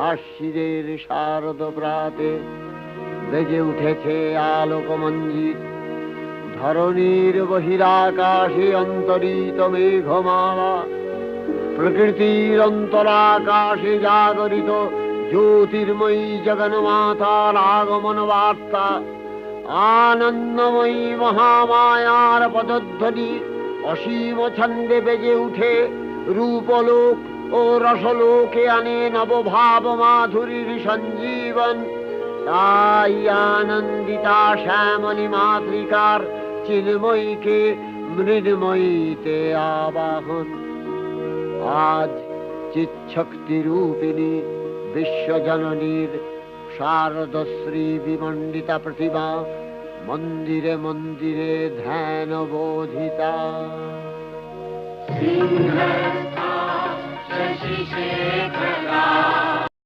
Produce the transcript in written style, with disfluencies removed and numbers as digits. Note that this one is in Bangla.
আশ্বিনের শারদ প্রাতে বেজে উঠেছে আলোকমঞ্জিত। ধরণীর বহিরাকাশে অন্তরিত মেঘমালা, প্রকৃতির অন্তরাকাশে জাগরিত জ্যোতির্ময়ী জগন্মাতার আগমন বার্তা। আনন্দময়ী মহামায়ার পদধ্বনি অসীম ছন্দে বেজে উঠে রূপলোক ও রসলোকে আনে নবভাব মাধুরীর সঞ্জীবন। তাই আনন্দিতা শ্যামলী মাতৃকার চিন্ময়ীকে মৃন্ময়ীতে আবাহন। আজ চিৎশক্তি রূপিণী বিশ্বজননীর শারদশ্রী বিমণ্ডিতা প্রতিমা মন্দিরে মন্দিরে ধ্যান বোধিতা। সিংহস্থা শশিশেখর